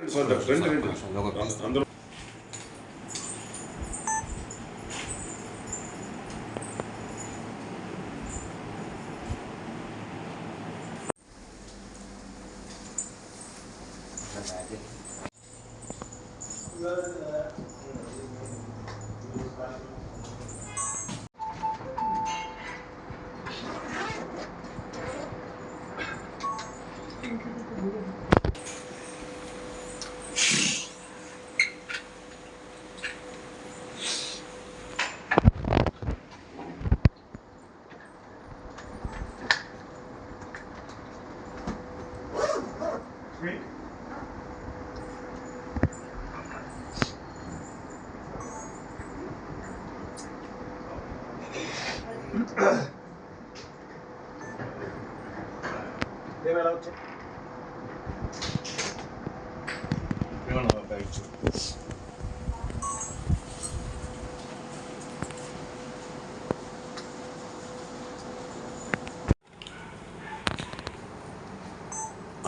అందరూ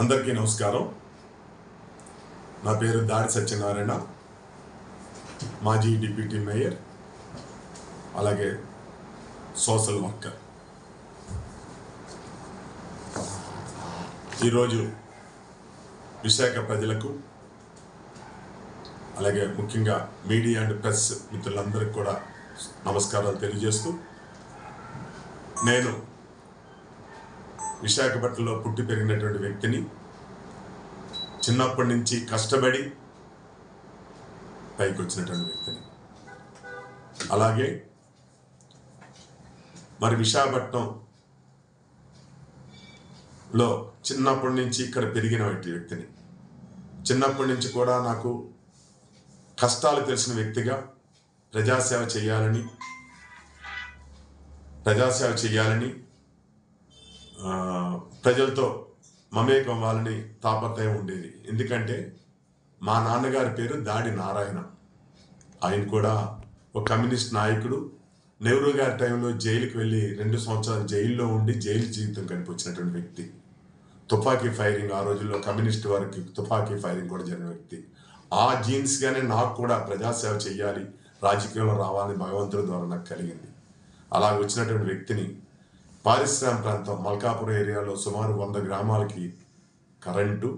అందరికీ నమస్కారం. నా పేరు దాడి సత్యనారాయణ, మాజీ డిప్యూటీ మేయర్, అలాగే సోషల్ వర్కర్. ఈరోజు విశాఖ ప్రజలకు, అలాగే ముఖ్యంగా మీడియా అండ్ ప్రెస్ మిత్రులందరికీ కూడా నమస్కారాలు తెలియజేస్తూ, నేను విశాఖపట్నంలో పుట్టి పెరిగినటువంటి వ్యక్తిని. చిన్నప్పటి నుంచి కష్టపడి పైకి వచ్చినటువంటి వ్యక్తిని. అలాగే మరి విశాఖపట్నంలో చిన్నప్పటి నుంచి ఇక్కడ పెరిగిన వ్యక్తిని. చిన్నప్పటి నుంచి కూడా నాకు కష్టాలు తెలిసిన వ్యక్తిగా ప్రజాసేవ చేయాలని ప్రజలతో మమేకం అవ్వాలని తాపత్రయం ఉండేది. ఎందుకంటే మా నాన్నగారి పేరు దాడి నారాయణ. ఆయన కూడా ఒక కమ్యూనిస్ట్ నాయకుడు. నెహ్రూ గారి టైంలో జైలుకి వెళ్ళి 2 సంవత్సరాలు జైల్లో ఉండి జైలు జీవితం కనిపించినటువంటి వ్యక్తి. తుపాకీ ఫైరింగ్, ఆ రోజుల్లో కమ్యూనిస్ట్ వారికి తుపాకీ ఫైరింగ్ కూడా జరిగిన వ్యక్తి. ఆ జీన్స్గానే నాకు కూడా ప్రజాసేవ చేయాలి, రాజకీయంలో రావాలని భగవంతుడి ద్వారా నాకు కలిగింది. అలా వచ్చినటువంటి వ్యక్తిని పారిశ్రామిక ప్రాంతం మల్కాపురం ఏరియాలో సుమారు 100 గ్రామాలకి కరెంటు,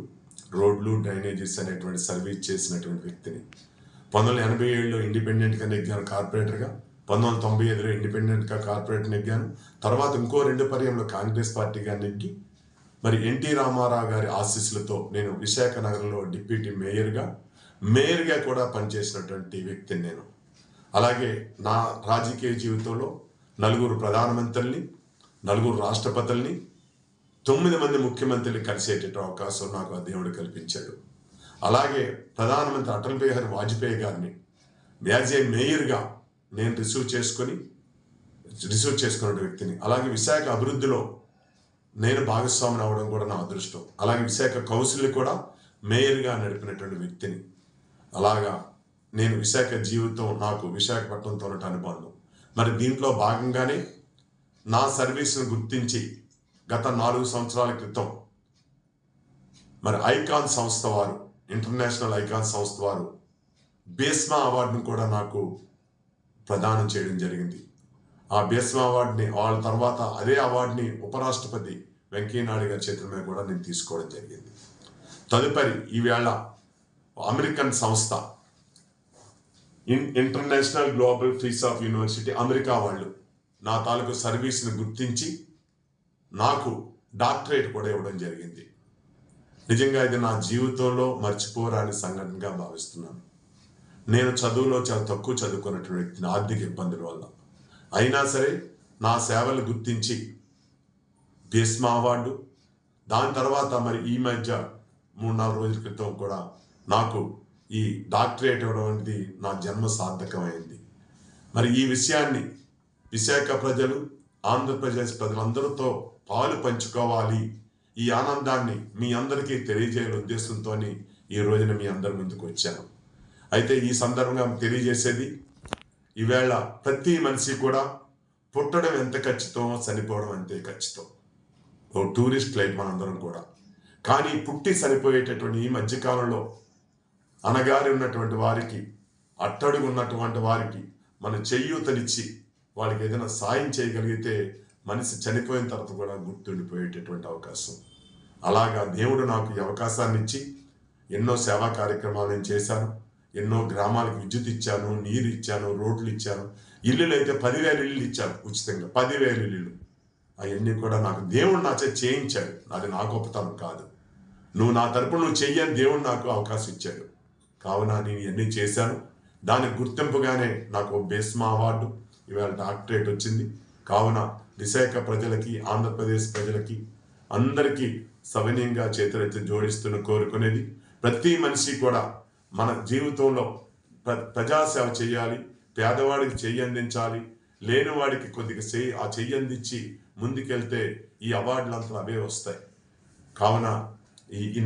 రోడ్లు, డ్రైనేజెస్ అనేటువంటి సర్వీస్ చేసినటువంటి వ్యక్తిని. 1987లో ఇండిపెండెంట్గా నెగ్గాను కార్పొరేటర్గా, 1995లో ఇండిపెండెంట్గా కార్పొరేటర్ నెగ్గాను. తర్వాత ఇంకో 2 పర్యంలో కాంగ్రెస్ పార్టీగా నెగ్గి మరి ఎన్టీ రామారావు గారి ఆశీస్సులతో నేను విశాఖ నగరంలో డిప్యూటీ మేయర్గా కూడా పనిచేసినటువంటి వ్యక్తిని నేను. అలాగే నా రాజకీయ జీవితంలో 4 ప్రధానమంత్రుల్ని, 4 రాష్ట్రపతుల్ని, 9 మంది ముఖ్యమంత్రులు కలిసేటటువంటి అవకాశం నాకు ఆ దేవుడు కల్పించాడు. అలాగే ప్రధానమంత్రి అటల్ బిహారీ వాజ్పేయి గారిని యాజ్ ఏ మేయర్గా నేను రిసీవ్ చేసుకున్న వ్యక్తిని. అలాగే విశాఖ అభివృద్ధిలో నేను భాగస్వామిని అవ్వడం కూడా నా అదృష్టం. అలాగే విశాఖ కౌన్సిల్ కూడా మేయర్గా నడిపినటువంటి వ్యక్తిని. అలాగా నేను విశాఖ జీవితం, నాకు విశాఖపట్నంతో అనుబంధం. మరి దీంట్లో భాగంగానే నా సర్వీస్ను గుర్తించి గత 4 సంవత్సరాల క్రితం మరి ఐకాన్ సంస్థ వారు, ఇంటర్నేషనల్ ఐకాన్ సంస్థ వారు బేస్మా అవార్డును కూడా నాకు ప్రదానం చేయడం జరిగింది. ఆ బేస్మా అవార్డుని వాళ్ళ తర్వాత అదే అవార్డుని ఉపరాష్ట్రపతి వెంకయ్యనాయుడు గారి చేతుల మీద కూడా నేను తీసుకోవడం జరిగింది. తదుపరి ఈవేళ అమెరికన్ సంస్థ international global peace of university America వాళ్ళు నా తాలూకు సర్వీస్ని గుర్తించి నాకు డాక్టరేట్ కూడా ఇవ్వడం జరిగింది. నిజంగా ఇది నా జీవితంలో మర్చిపోరాని సంఘటనగా భావిస్తున్నాను. నేను చదువులో చాలా తక్కువ చదువుకున్నటువంటి వ్యక్తిని, ఆర్థిక ఇబ్బందుల వల్ల. అయినా సరే నా సేవలు గుర్తించి బేస్మా అవార్డు, దాని తర్వాత మరి ఈ మధ్య 3-4 రోజుల క్రితం కూడా నాకు ఈ డాక్టరేట్ ఇవ్వడం అనేది నా జన్మ సార్థకమైంది. మరి ఈ విషయాన్ని విశాఖ ప్రజలు, ఆంధ్రప్రదేశ్ ప్రజలందరితో పాలు పంచుకోవాలి, ఈ ఆనందాన్ని మీ అందరికీ తెలియజేయాల ఉద్దేశంతో ఈ రోజున మీ అందరి ముందుకు వచ్చాను. అయితే ఈ సందర్భంగా తెలియజేసేది, ఈవేళ ప్రతి మనిషి కూడా పుట్టడం ఎంత ఖచ్చితం, చనిపోవడం అంతే ఖచ్చితం. ఓ టూరిస్ట్ లైఫ్ మనందరం కూడా. కానీ పుట్టి చనిపోయేటటువంటి ఈ మధ్యకాలంలో అనగారి ఉన్నటువంటి వారికి, అట్టడుగు ఉన్నటువంటి వారికి మన చేయూతనిచ్చి వాళ్ళకి ఏదైనా సాయం చేయగలిగితే మనిషి చనిపోయిన తర్వాత కూడా గుర్తుండిపోయేటటువంటి అవకాశం. అలాగా దేవుడు నాకు ఈ అవకాశాన్ని ఇచ్చి ఎన్నో సేవా కార్యక్రమాలు నేను చేశాను. ఎన్నో గ్రామాలకు విద్యుత్ ఇచ్చాను, నీరు ఇచ్చాను, రోడ్లు ఇచ్చాను. ఇల్లులు అయితే 10,000 ఇల్లు ఇచ్చాను ఉచితంగా, 10,000 ఇల్లులు. అవన్నీ కూడా నాకు దేవుడు నా చేత చేయించాడు. అది నా గొప్పతనం కాదు. నువ్వు నా తరపున నువ్వు చెయ్యని దేవుడు నాకు అవకాశం ఇచ్చాడు. కావున నేను ఇవన్నీ చేశాను. దానికి గుర్తింపుగానే నాకు బేస్మా అవార్డు, ఇవాళ డాక్టరేట్ వచ్చింది. కావున విశాఖ ప్రజలకి, ఆంధ్రప్రదేశ్ ప్రజలకి అందరికీ సవినయంగా చేతులెత్తి జోడిస్తున్న కోరుకునేది, ప్రతి మనిషి కూడా మన జీవితంలో ప్రజాసేవ చేయాలి, పేదవాడికి చెయ్యి అందించాలి, లేనివాడికి కొద్దిగా ఆ చెయ్యి అందించి ముందుకెళ్తే ఈ అవార్డులంతా అవే వస్తాయి. కావున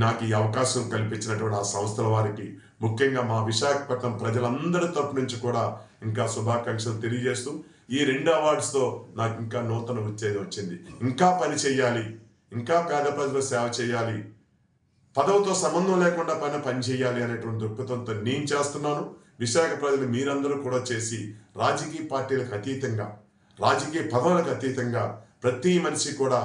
నాకు ఈ అవకాశం కల్పించినటువంటి ఆ సంస్థల వారికి, ముఖ్యంగా మా విశాఖపట్నం ప్రజలందరి తరపు నుంచి కూడా ఇంకా శుభాకాంక్షలు తెలియజేస్తూ, ఈ 2 అవార్డ్స్తో నాకు ఇంకా నూతన ఉత్తేజం వచ్చింది. ఇంకా పని చేయాలి, ఇంకా పేద ప్రజలు సేవ చేయాలి, పదవితో సంబంధం లేకుండా పని చేయాలి అనేటువంటి దృక్పథంతో నేను చేస్తున్నాను. విశాఖ ప్రజలు మీరందరూ కూడా చేసి రాజకీయ పార్టీలకు అతీతంగా, రాజకీయ పదవులకు అతీతంగా ప్రతి మనిషి కూడా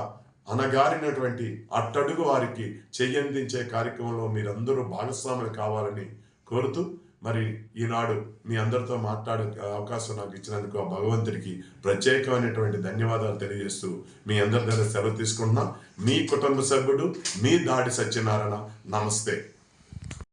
అనగారినటువంటి అట్టడుగు వారికి చెయ్యందించే కార్యక్రమంలో మీరందరూ భాగస్వాములు కావాలని కోరుతూ, మరి ఈనాడు మీ అందరితో మాట్లాడే అవకాశం నాకు ఇచ్చినందుకు ఆ భగవంతుడికి ప్రత్యేకమైనటువంటి ధన్యవాదాలు తెలియజేస్తూ మీ అందరి దగ్గర సెలవు తీసుకుంటున్నా. మీ కుటుంబ సభ్యుడు మీ దాడి సత్యనారాయణ. నమస్తే.